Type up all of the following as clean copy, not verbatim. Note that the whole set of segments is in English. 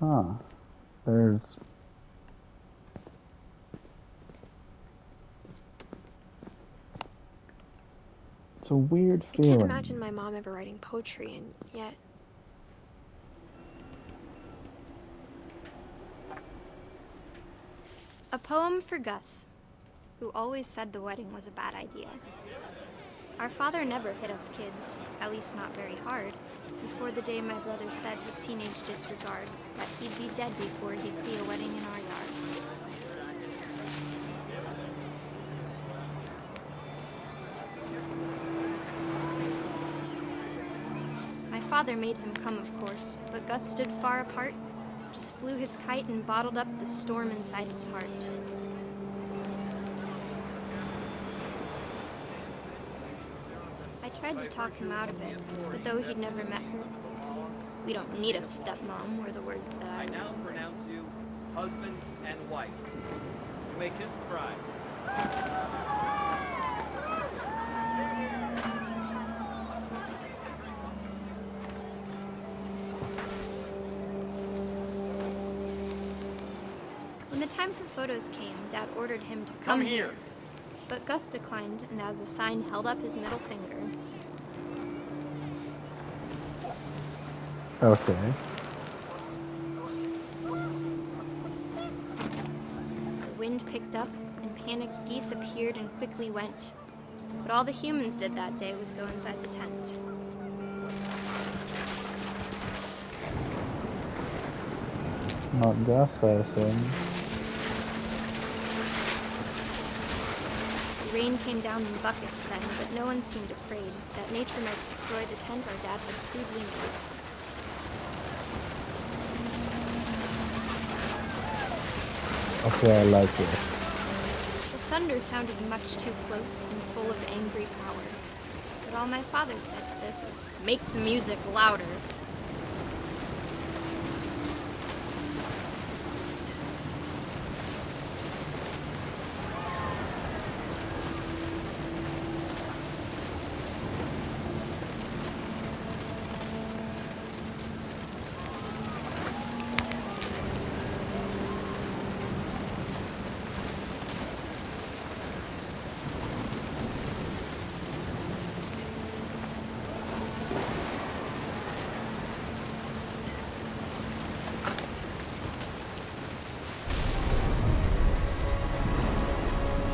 Huh. There's... It's a weird I can't feeling. imagine my mom ever writing poetry, and yet... A poem for Gus, who always said the wedding was a bad idea. Our father never hit us kids, at least not very hard, before the day my brother said with teenage disregard that he'd be dead before he'd see a wedding in our yard. My father made him come, of course, but Gus stood far apart, just flew his kite and bottled up the storm inside his heart. I tried to talk him out of it, but though he'd never met her, "We don't need a stepmom," were the words that I now remember. pronounce you husband and wife. You may kiss the bride. When the time for photos came, Dad ordered him to come here. But Gus declined and as a sign held up his middle finger. Okay. The wind picked up and panicked geese appeared and quickly went. But all the humans did that day was go inside the tent. Not Gus, I assume. The rain came down in buckets then, but no one seemed afraid that nature might destroy the tent our dad had crudely made. Okay, I like this. The thunder sounded much too close and full of angry power. But all my father said to this was, "Make the music louder."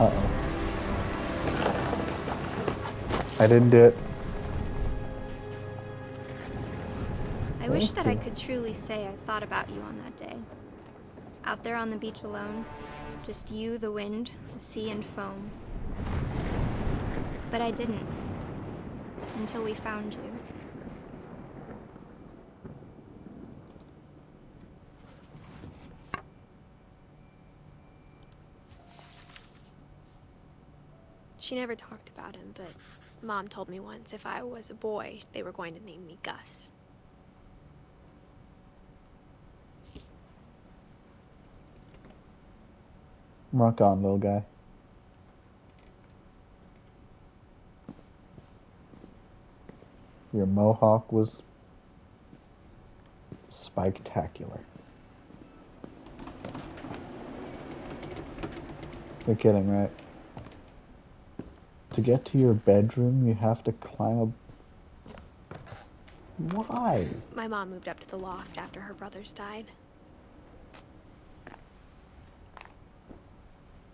Uh-oh. I didn't do it. I wish that I could truly say I thought about you on that day. Out there on the beach alone, just you, the wind, the sea, and foam. But I didn't, until we found you. She never talked about him, but Mom told me once if I was a boy, they were going to name me Gus. Rock on, little guy. Your mohawk was spectacular. You're kidding, right? To get to your bedroom, you have to climb up. Why? My mom moved up to the loft after her brothers died.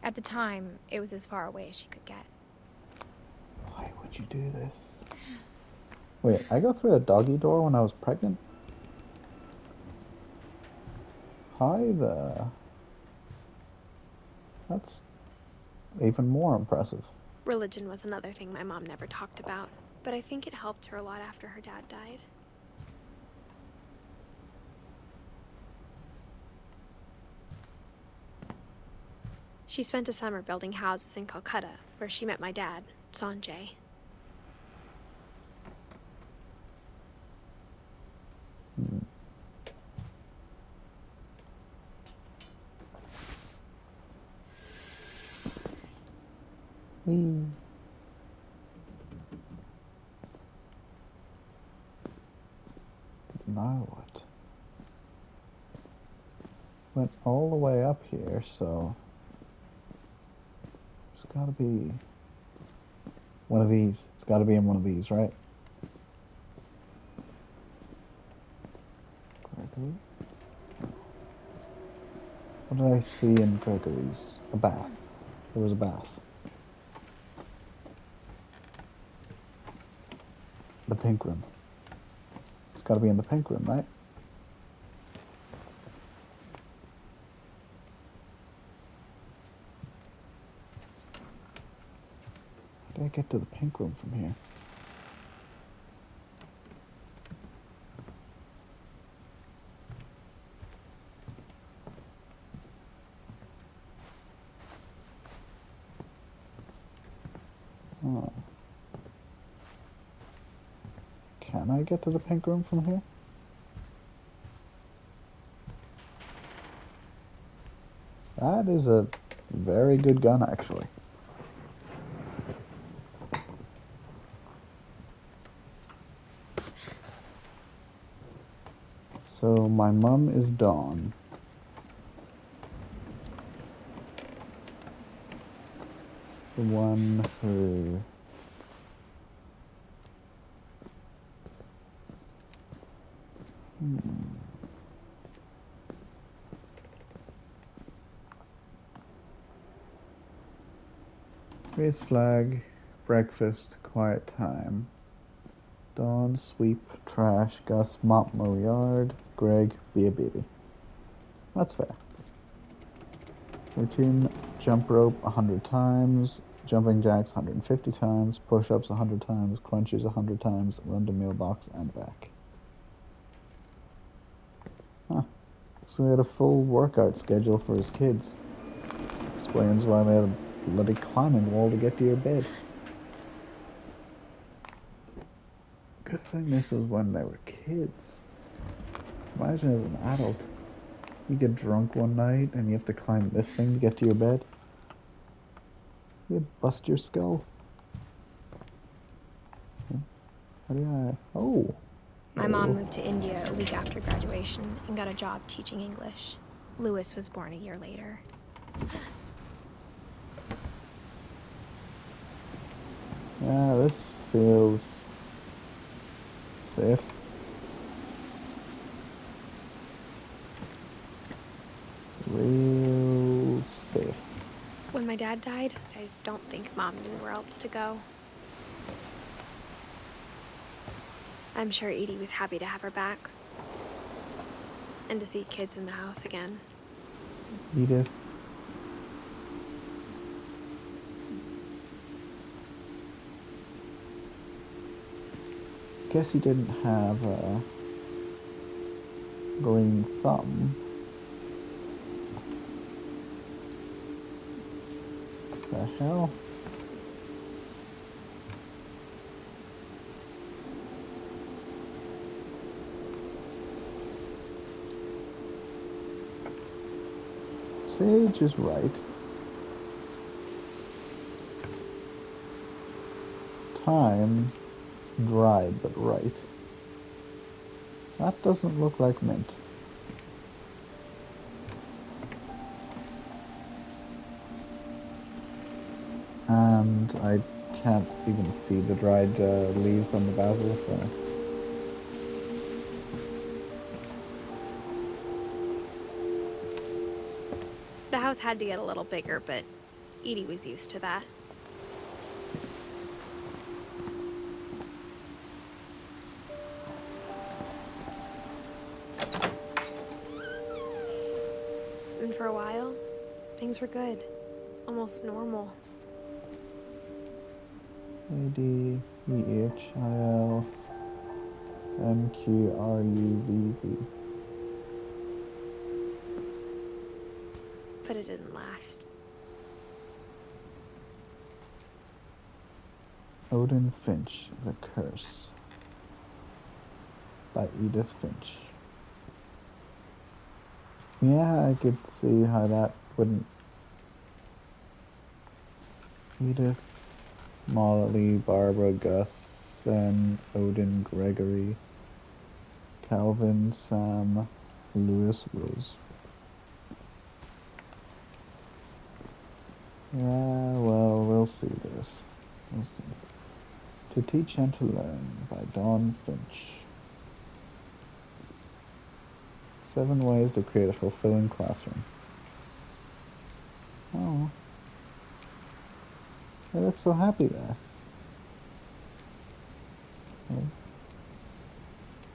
At the time, it was as far away as she could get. Why would you do this? Wait, I got through a doggy door when I was pregnant? Hi there. That's even more impressive. Religion was another thing my mom never talked about, but I think it helped her a lot after her dad died. She spent a summer building houses in Calcutta, where she met my dad, Sanjay. Now what? went all the way up here, so there's gotta be one of these. It's gotta be in one of these, right? Gregory? What did I see in Gregory's? A bath. There was a bath. The pink room. It's gotta be in the pink room, right? How did I get to the pink room from here? Oh. Can I get to the pink room from here? That is a very good gun, actually. So my mum is Dawn. The one who... Raise flag, breakfast, quiet time. Dawn, sweep, trash, Gus, mop, mow yard, Greg, be a baby. That's fair. Routine, jump rope 100 times, jumping jacks 150 times, push-ups 100 times, crunches 100 times, run to mailbox and back. Huh. So we had a full workout schedule for his kids. Explains why they had a bloody climbing wall to get to your bed. Good thing this was when they were kids. Imagine as an adult, you get drunk one night and you have to climb this thing to get to your bed. You'd bust your skull. How do I... Oh! My mom moved to India a week after graduation and got a job teaching English. Lewis was born a year later. Yeah, this feels safe. Real safe. When my dad died, I don't think Mom knew where else to go. I'm sure Edie was happy to have her back. And to see kids in the house again. Edith. Guess he didn't have a green thumb. The hell? Sage is right. Time, dried but right. That doesn't look like mint. And I can't even see the dried leaves on the basil, so... The house had to get a little bigger, but Edie was used to that. And for a while, things were good. Almost normal. ADEHILMQRUVV. But it didn't last. Odin Finch, The Curse. By Edith Finch. Yeah, I could see how that wouldn't... Edith, Molly, Barbara, Gus, Sven, Odin, Gregory, Calvin, Sam, Lewis, Rose. Yeah, well, we'll see this. We'll see. To Teach and to Learn by Dawn Finch. 7 ways to create a fulfilling classroom. Oh. They look so happy there. Oh.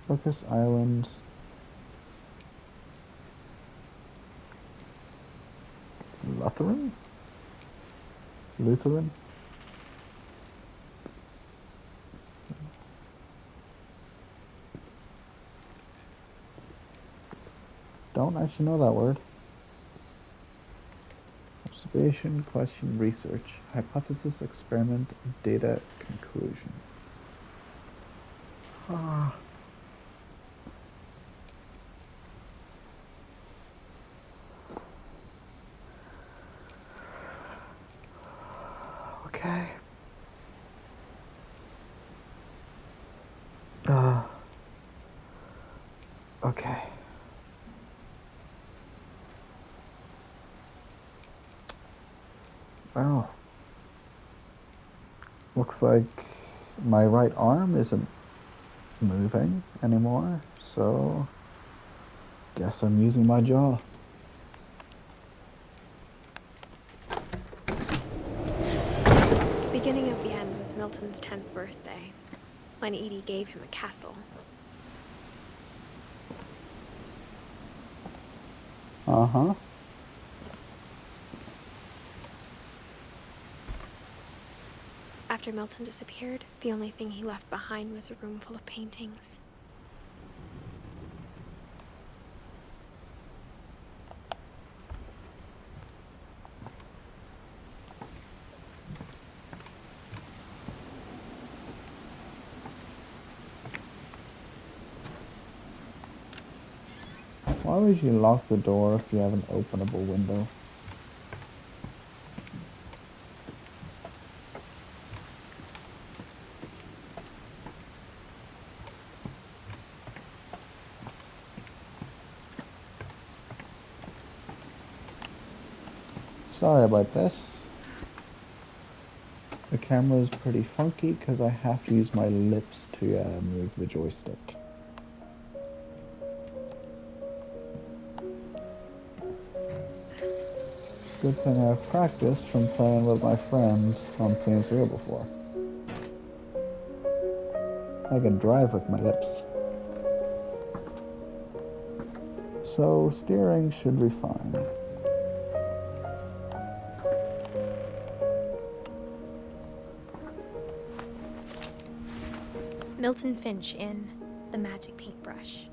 Focus Island. Lutheran? Lutheran? Don't actually know that word. Observation, question, research, hypothesis, experiment, data, conclusion. Ah. Okay. Okay. Well, looks like my right arm isn't moving anymore, so guess I'm using my jaw. The beginning of the end was Milton's 10th birthday, when Edie gave him a castle. Uh-huh. After Milton disappeared, the only thing he left behind was a room full of paintings. Why would you lock the door if you have an openable window? Sorry about this. The camera is pretty funky because I have to use my lips to move the joystick. Good thing I've practiced from playing with my friend on Saints Row before. I can drive with my lips. So steering should be fine. Milton Finch in The Magic Paintbrush.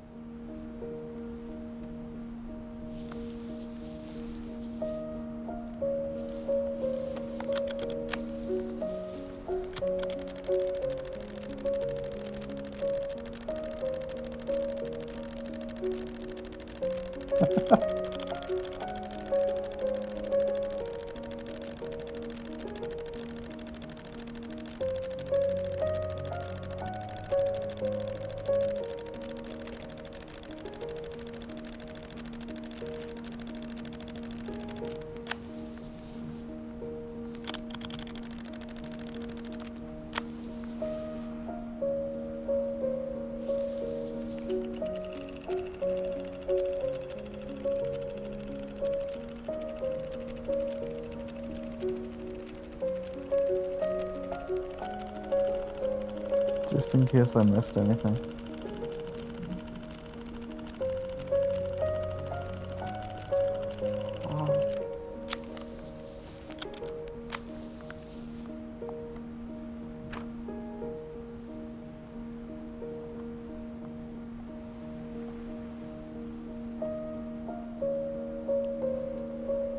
Just in case I missed anything.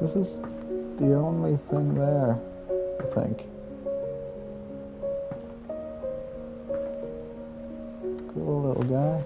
This is the only thing there, I think. Cool little guy.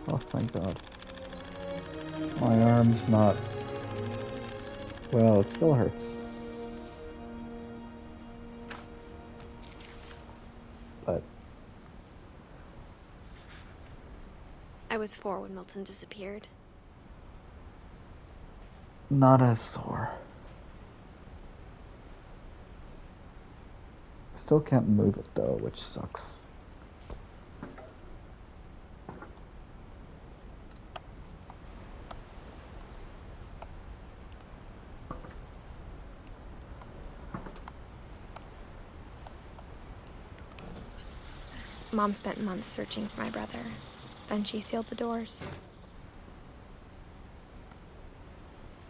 Oh, thank God. My arm's not... Well, it still hurts. But I was 4 when Milton disappeared. not as sore. Still can't move it though, which sucks. Mom spent months searching for my brother. Then she sealed the doors.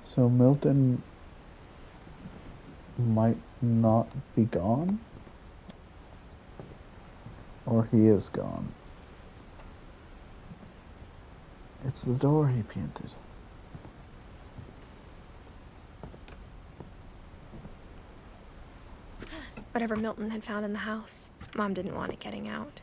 So Milton might not be gone? Or he is gone. It's the door he painted. Whatever Milton had found in the house, Mom didn't want it getting out.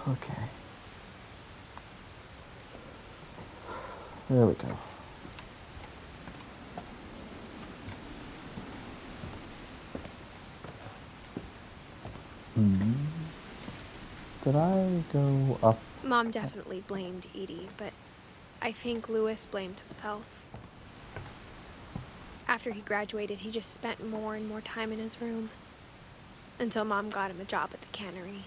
Okay. There we go. Did I go up? Mom definitely blamed Edie, but I think Louis blamed himself. After he graduated, he just spent more and more time in his room. Until Mom got him a job at the cannery.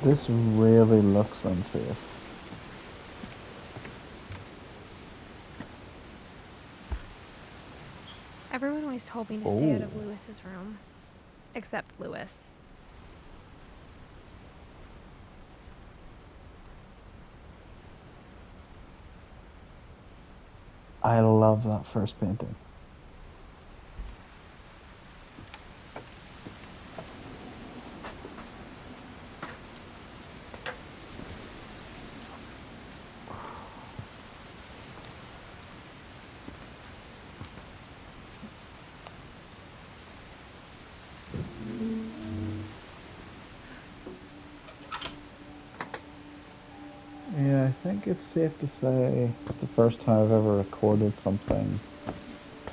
This really looks unsafe. Everyone always told me to stay out of Louis's room. Except Louis. I love that first painting. Yeah, I think it's safe to say it's the first time I've ever recorded something.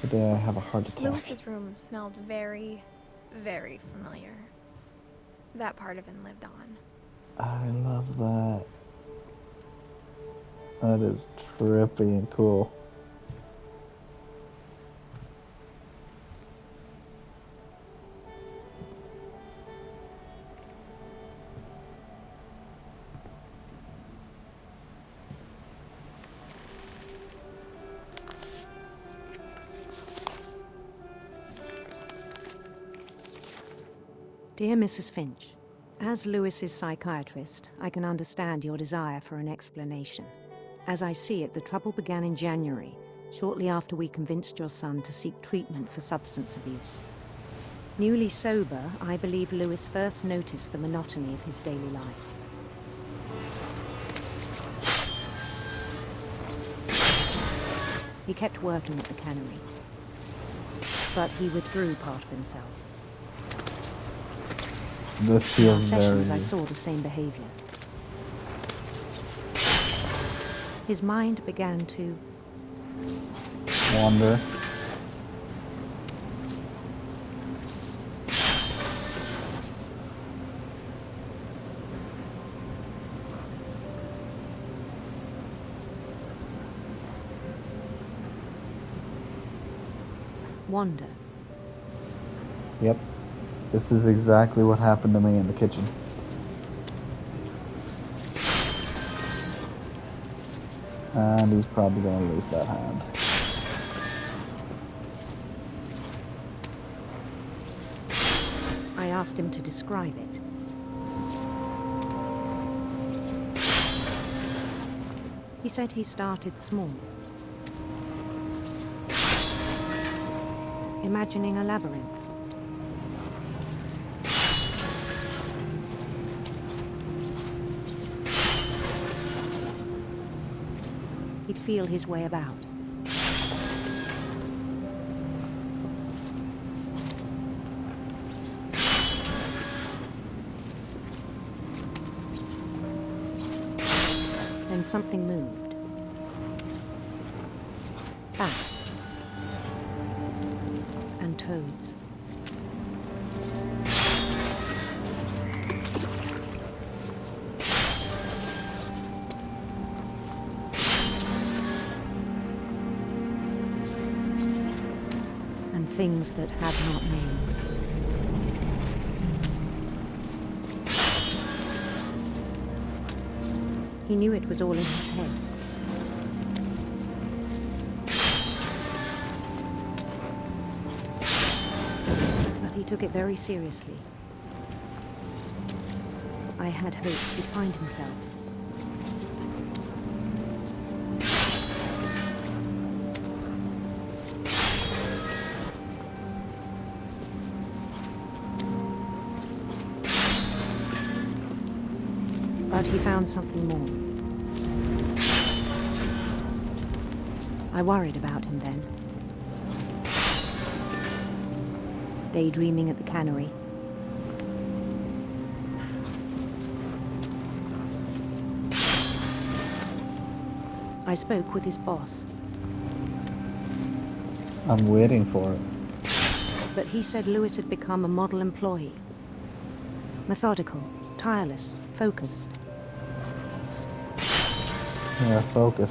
Today I have a heart attack. Louis's room smelled very, very familiar. That part of him lived on. I love that. That is trippy and cool. Dear Mrs. Finch, as Lewis's psychiatrist, I can understand your desire for an explanation. As I see it, the trouble began in January, shortly after we convinced your son to seek treatment for substance abuse. Newly sober, I believe Lewis first noticed the monotony of his daily life. He kept working at the cannery, but he withdrew part of himself. This In our feels sessions, very... I saw the same behavior. His mind began to wander. wander. Yep. This is exactly what happened to me in the kitchen. And he's probably going to lose that hand. I asked him to describe it. He said he started small. imagining a labyrinth. He'd feel his way about. Then something moved. Bats. And toads. And things that had not names. He knew it was all in his head. But he took it very seriously. I had hopes he'd find himself. But he found something more. I worried about him then. Daydreaming at the cannery. I spoke with his boss, I'm waiting for it. but he said Lewis had become a model employee. Methodical, tireless, focused. Yeah, focus.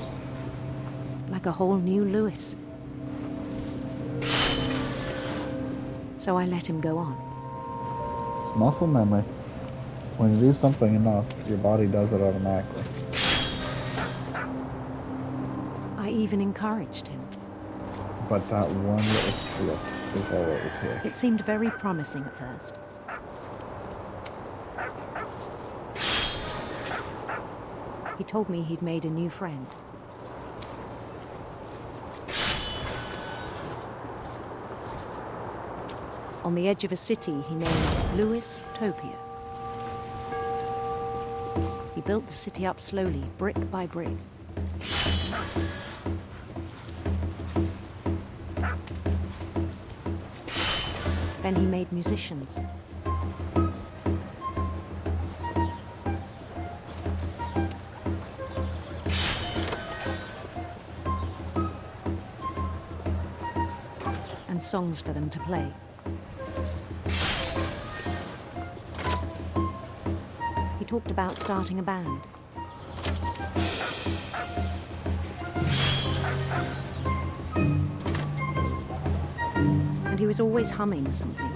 Like a whole new Lewis. So I let him go on. It's muscle memory. When you do something enough, your body does it automatically. I even encouraged him. But that one little slip is all it would take. It seemed very promising at first. He told me he'd made a new friend. On the edge of a city he named Lewis Topia. He built the city up slowly, brick by brick. Then he made musicians. And songs for them to play. He talked about starting a band. And he was always humming something.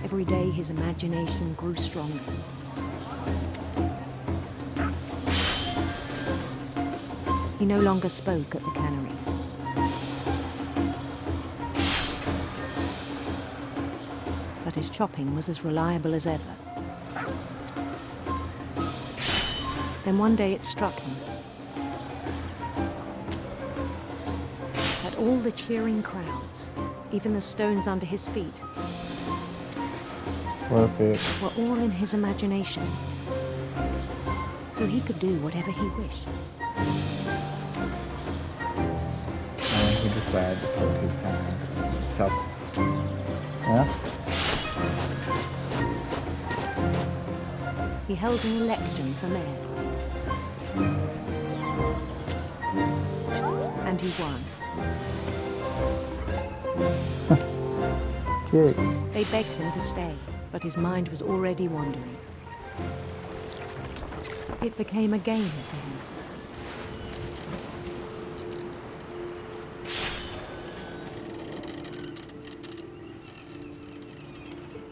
Every day his imagination grew stronger. He no longer spoke at the cannery. But his chopping was as reliable as ever. Then one day it struck him that all the cheering crowds, even the stones under his feet, Perfect. were all in his imagination. So he could do whatever he wished. And he decided to put his hand on the cup. Yeah? He held an election for mayor. And he won. Okay. They begged him to stay, but his mind was already wandering. It became a game for him.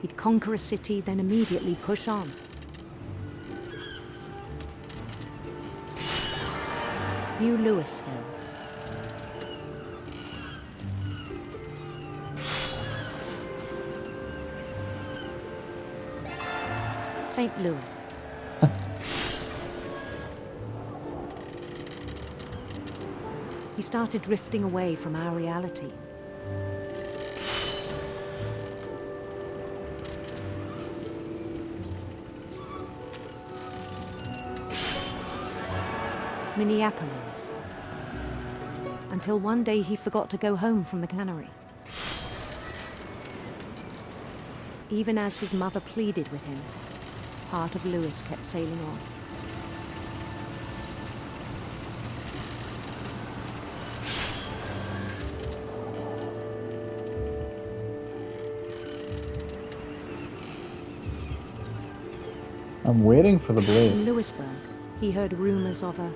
He'd conquer a city, then immediately push on. New Louisville. St. Louis. He He started drifting away from our reality. Minneapolis. Until one day he forgot to go home from the cannery. Even as his mother pleaded with him, part of Lewis kept sailing on. I'm waiting for the In blade. Lewisburg, he heard rumors of a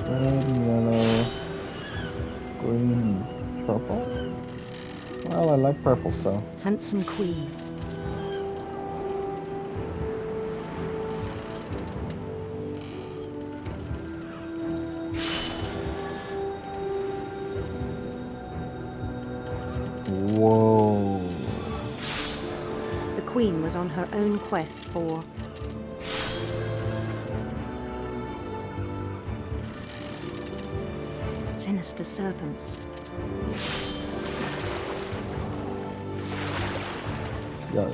Red, yellow, green, purple. Well, I like purple, so. handsome queen. Whoa. The queen was on her own quest for sinister serpents. Go.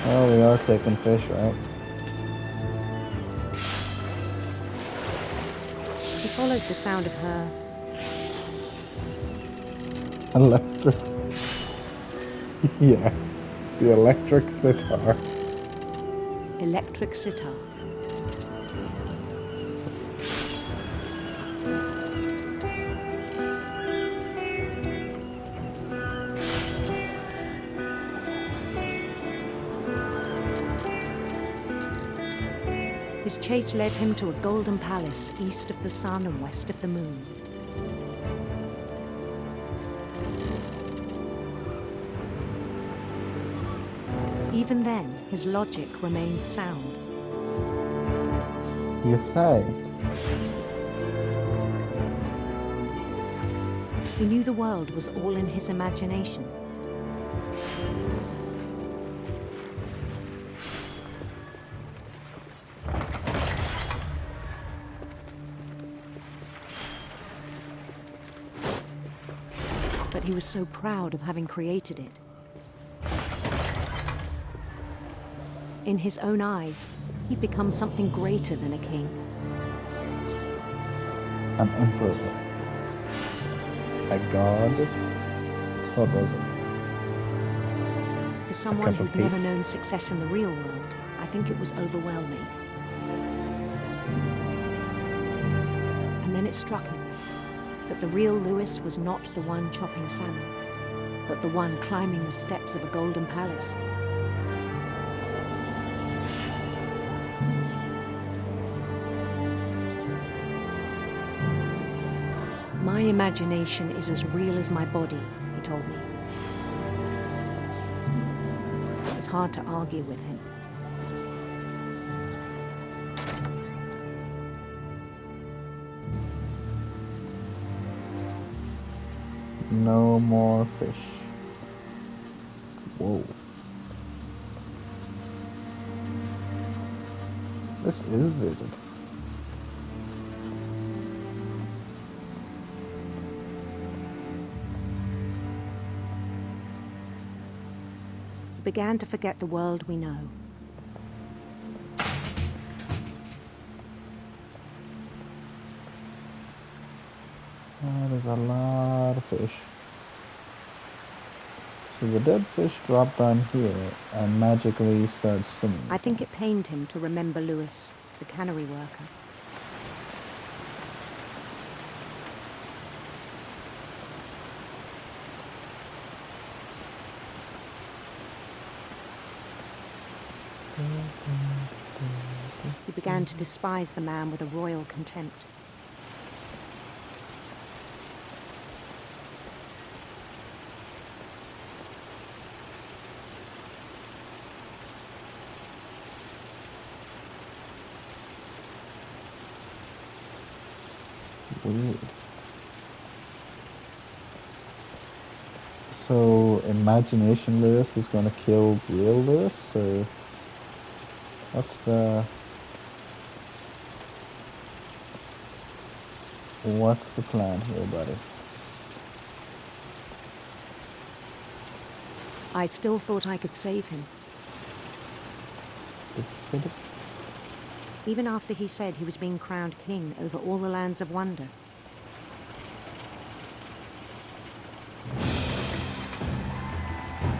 Oh, we are taking fish, right? He followed the sound of her Electric. Yes, the electric sitar. electric sitar. His chase led him to a golden palace east of the sun and west of the moon. Even then, his logic remained sound. You say? He knew the world was all in his imagination. But he was so proud of having created it. In his own eyes, he'd become something greater than a king. An emperor. A god? What was it? For someone cup of who'd tea? never known success in the real world, I think it was overwhelming. And then it struck him that the real Lewis was not the one chopping salmon, but the one climbing the steps of a golden palace. My imagination is as real as my body, he told me. It was hard to argue with him. No more fish. Whoa. This is vivid. He began to forget the world we know. There's a lot of fish. So the dead fish drop down here and magically start swimming. I think it pained him to remember Lewis, the cannery worker. He began to despise the man with a royal contempt. Weird. So, imagination Lewis is gonna kill real Lewis, or What's the plan here, buddy? I still thought I could save him. Even after he said he was being crowned king over all the lands of wonder.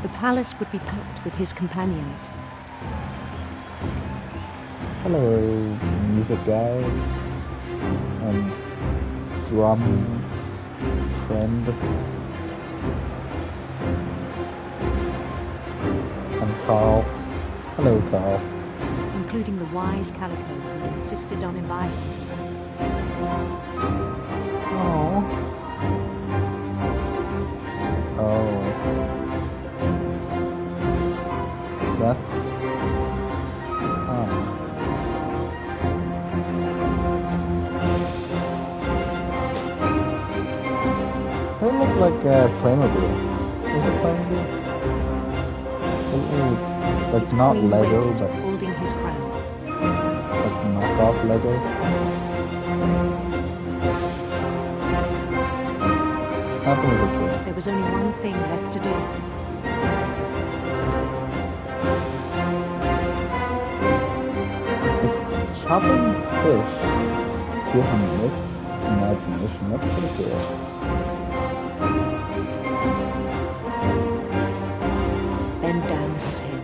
The palace would be packed with his companions. Hello, music guy and drum friend and Carl. Hello, Carl. Including the wise Calico who'd insisted on inviting me. Oh. Oh. That. Oh. They look like Playmobil. Is it Playmobil? Like His not queen Lego, waited, but holding his crown. like knockoff Lego. Happened as a kid. There was only one thing left to do. Chopping fish given this imagination, that's pretty cool. Bend down his head.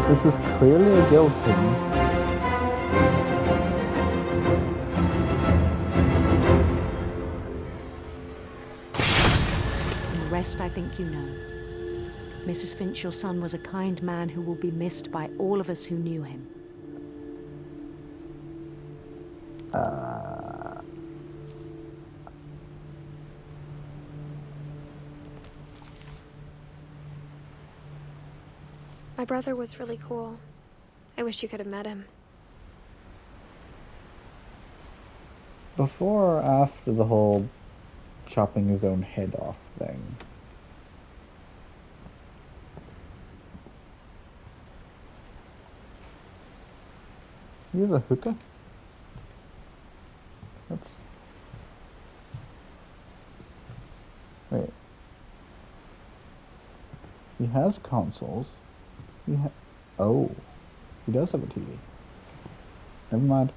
This is clearly a guillotine. And the rest I think you know. Mrs. Finch, your son was a kind man who will be missed by all of us who knew him. My brother was really cool. I wish you could have met him. Before or after the whole chopping his own head off thing? He has a hookah? That's... Wait. He has consoles. Oh. He does have a TV. Never mind.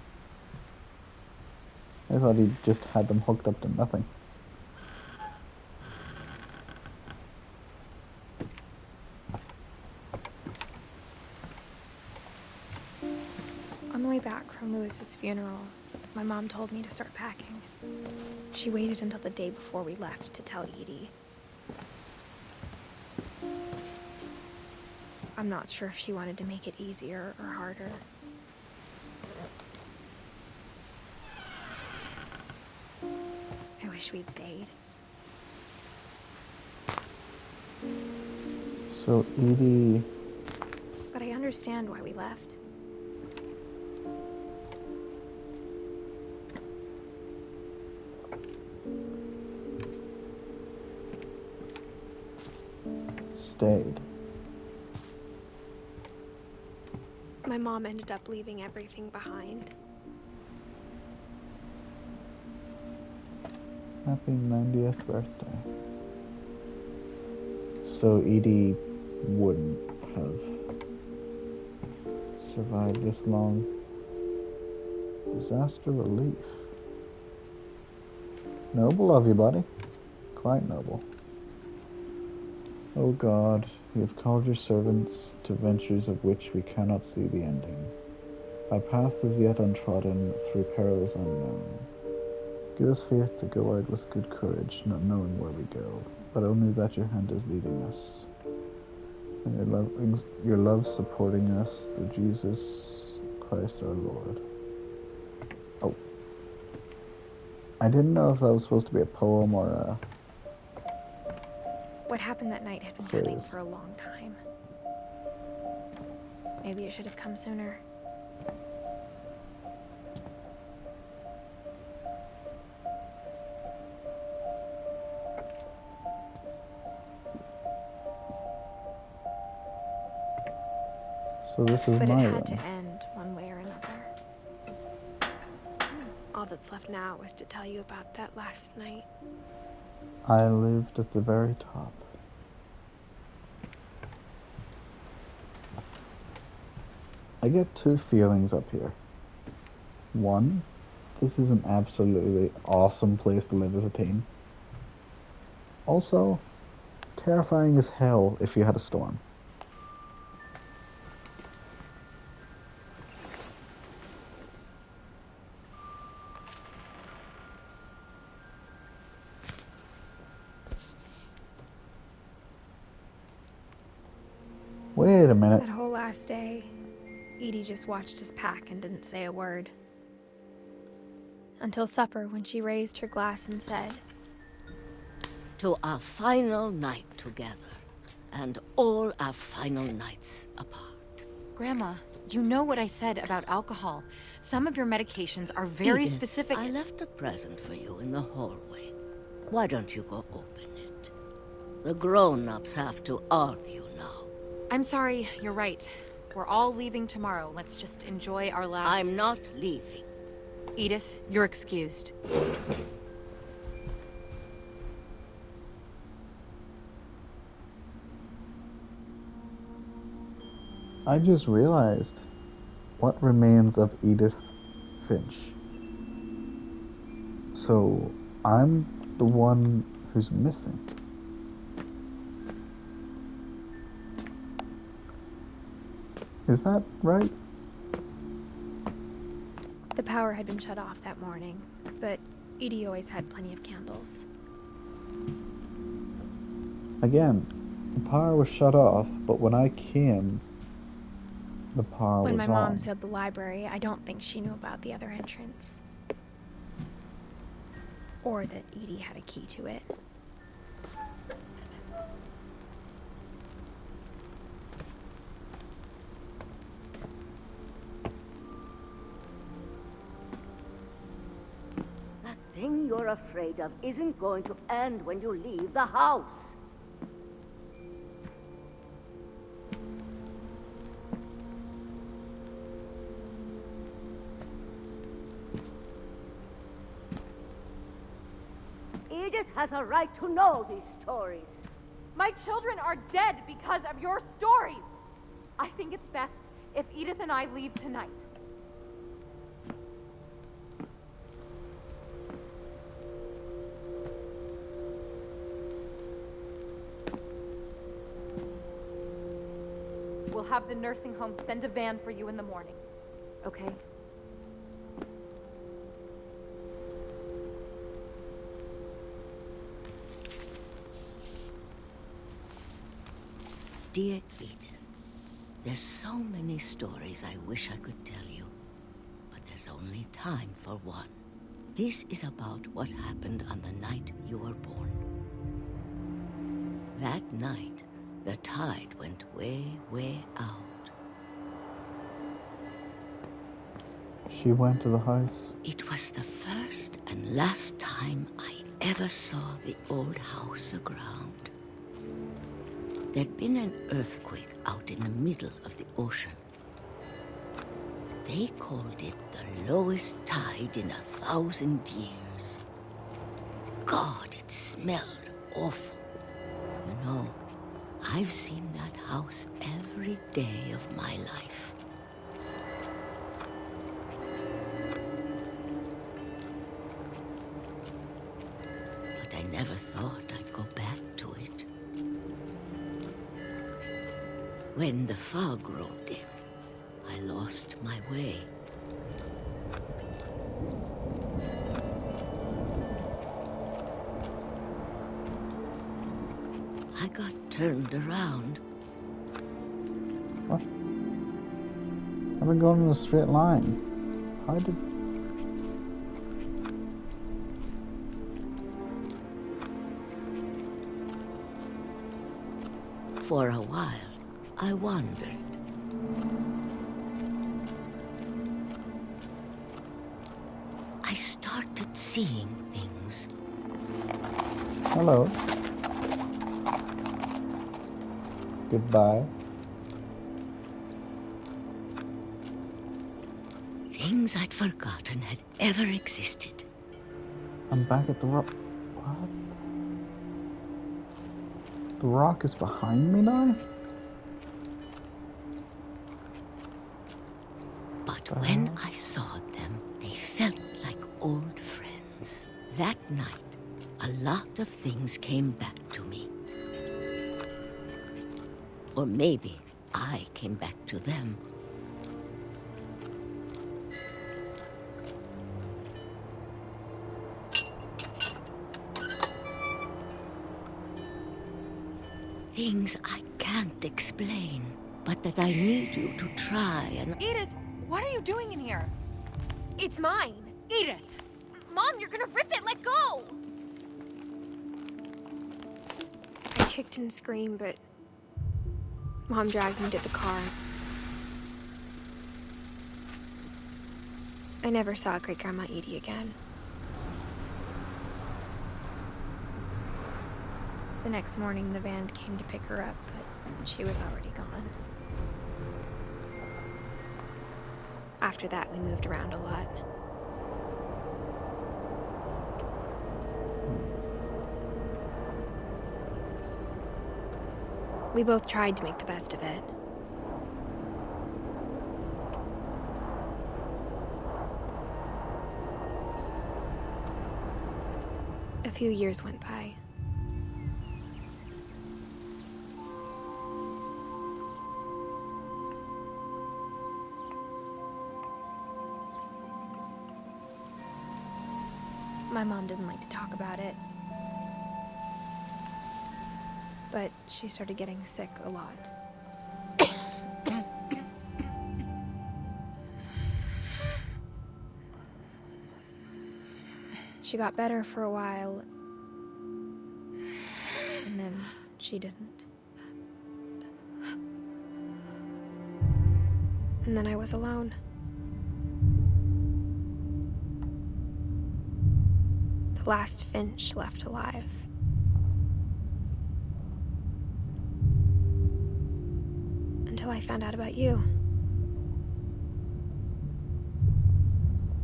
I thought he just had them hooked up to nothing. On the way back from Lewis's funeral, my mom told me to start packing. She waited until the day before we left to tell Edie. I'm not sure if she wanted to make it easier or harder. I wish we'd stayed. So Edie... But I understand why we left. stayed. My mom ended up leaving everything behind. Happy 90th birthday. So Edie wouldn't have survived this long. Disaster relief. Noble of you, buddy. Quite noble. O God, you have called your servants to ventures of which we cannot see the ending. By paths as yet untrodden, through perils unknown. Give us faith to go out with good courage, not knowing where we go, but only that your hand is leading us, and your love supporting us through Jesus Christ our Lord. Oh. I didn't know if that was supposed to be a poem or a... What happened that night had been coming for a long time. Maybe it should have come sooner. So this is But it my had to room. end one way or another. All that's left now was to tell you about that last night. I lived at the very top. I get two feelings up here. One, this is an absolutely awesome place to live as a teen. Also, terrifying as hell if you had a storm. Wait a minute. That whole last day, Edie just watched us pack and didn't say a word. Until supper, when she raised her glass and said, To our final night together, and all our final nights apart. Grandma, you know what I said about alcohol. Some of your medications are very Edith, specific. I left a present for you in the hallway. Why don't you go open it? The grown-ups have to argue now. I'm sorry, you're right. We're all leaving tomorrow. Let's just enjoy our last... I'm not leaving. Edith, you're excused. I just realized what remains of Edith Finch. So I'm the one who's missing. Is that right? the power had been shut off that morning, but Edie always had plenty of candles. Again, the power was shut off, but when I came, the power When was my on. mom sealed the library, I don't think she knew about the other entrance. Or that Edie had a key to it. That thing you're afraid of isn't going to end when you leave the house. Edith has a right to know these stories. My children are dead because of your stories. I think it's best if Edith and I leave tonight. We'll have the nursing home send a van for you in the morning, okay? Dear Edith, there's so many stories I wish I could tell you, but there's only time for one. This is about what happened on the night you were born. That night, the tide went way, way out. She went to the house. It was the first and last time I ever saw the old house aground. There'd been an earthquake out in the middle of the ocean. They called it the lowest tide in 1,000 years. God, it smelled awful. You know, I've seen that house every day of my life. But I never thought I'd go back to it. When the fog rolled in, I lost my way. I got turned around. What? I've been going in a straight line. How did... For a while, I wandered. I started seeing things. Hello. Goodbye. Things I'd forgotten had ever existed. I'm back at the rock. What? The rock is behind me now? But when I saw them, they felt like old friends. That night, a lot of things came back to me. Or maybe I came back to them. Things I can't explain, but that I need you to try and... Edith, what are you doing in here? It's mine. Edith! Mom, you're gonna rip it! Let go! I kicked and screamed, but Mom dragged me to the car. I never saw Great-Grandma Edie again. The next morning, the van came to pick her up, but she was already gone. After that, we moved around a lot. We both tried to make the best of it. A few years went by. My mom didn't like to talk about it. But she started getting sick a lot. She got better for a while, and then she didn't. And then I was alone. The last Finch left alive. Until I found out about you.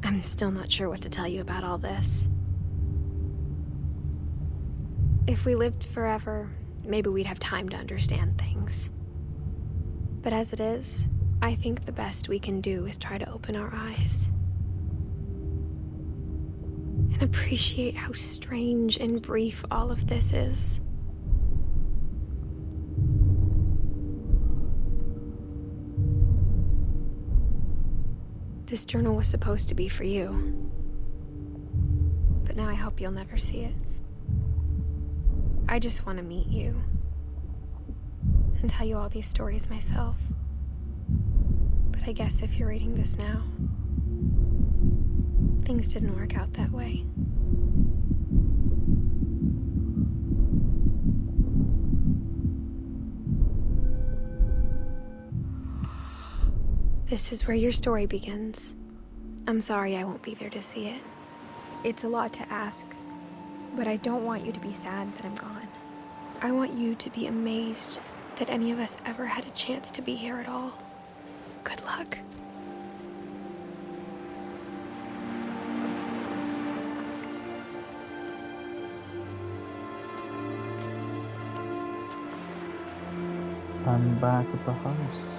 I'm still not sure what to tell you about all this. If we lived forever, maybe we'd have time to understand things. But as it is, I think the best we can do is try to open our eyes. And appreciate how strange and brief all of this is. This journal was supposed to be for you. But now I hope you'll never see it. I just want to meet you. And tell you all these stories myself. But I guess if you're reading this now, things didn't work out that way. This is where your story begins. I'm sorry I won't be there to see it. It's a lot to ask, but I don't want you to be sad that I'm gone. I want you to be amazed that any of us ever had a chance to be here at all. Good luck. I'm back at the house.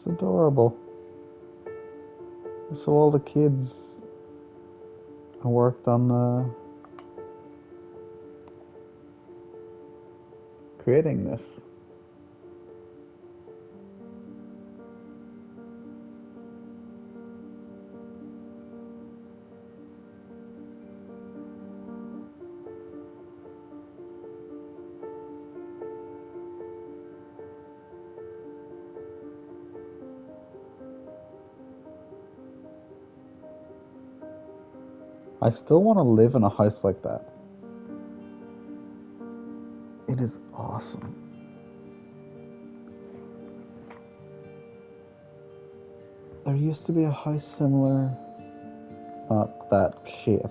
It's adorable. So all the kids I worked on creating this. I still want to live in a house like that. It is awesome. There used to be a house similar, not that shape,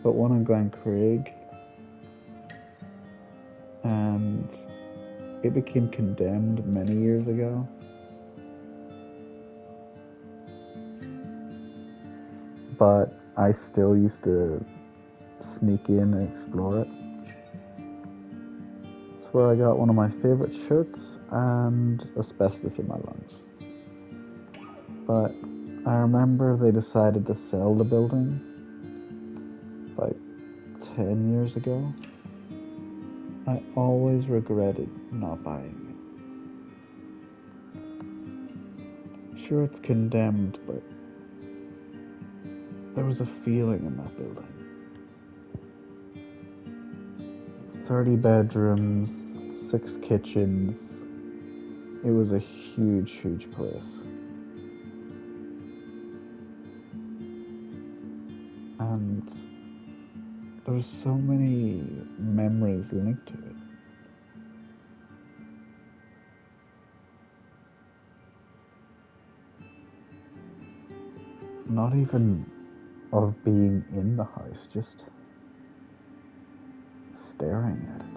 but one in Glen Craig, and it became condemned many years ago. But I still used to sneak in and explore it. It's where I got one of my favorite shirts and asbestos in my lungs. But I remember they decided to sell the building like 10 years ago. I always regretted not buying it. Sure, it's condemned, but there was a feeling in that building. 30 bedrooms, 6 kitchens. It was a huge, huge place. And there's so many memories linked to it. Not even of being in the house, just staring at it.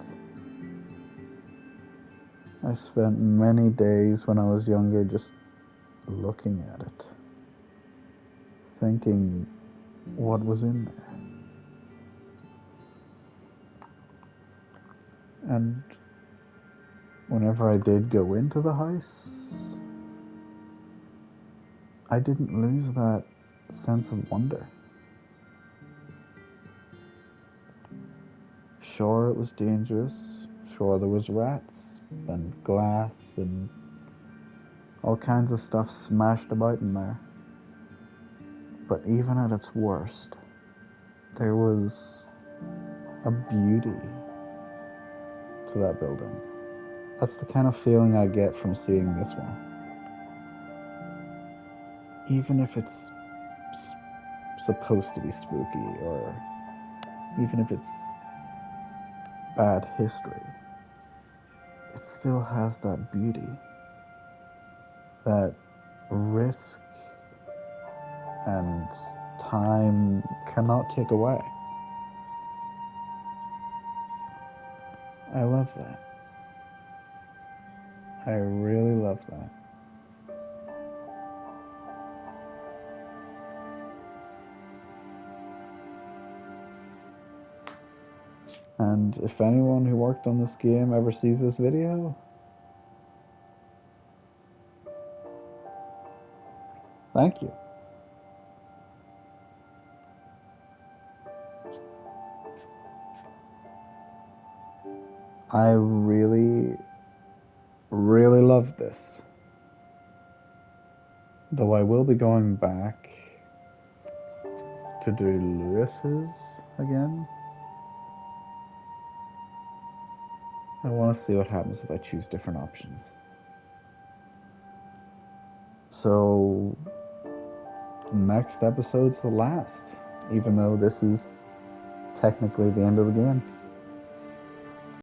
I spent many days when I was younger just looking at it, thinking what was in there. And whenever I did go into the house, I didn't lose that sense of wonder. Sure, it was dangerous. Sure, there was rats and glass and all kinds of stuff smashed about in there. But even at its worst, there was a beauty to that building. That's the kind of feeling I get from seeing this one. Even if it's supposed to be spooky, or even if it's bad history, it still has that beauty that risk and time cannot take away. I love that. I really love that. And if anyone who worked on this game ever sees this video, thank you. I really, really love this. Though I will be going back to do Lewis's again. I want to see what happens if I choose different options. So, next episode's the last, even though this is technically the end of the game.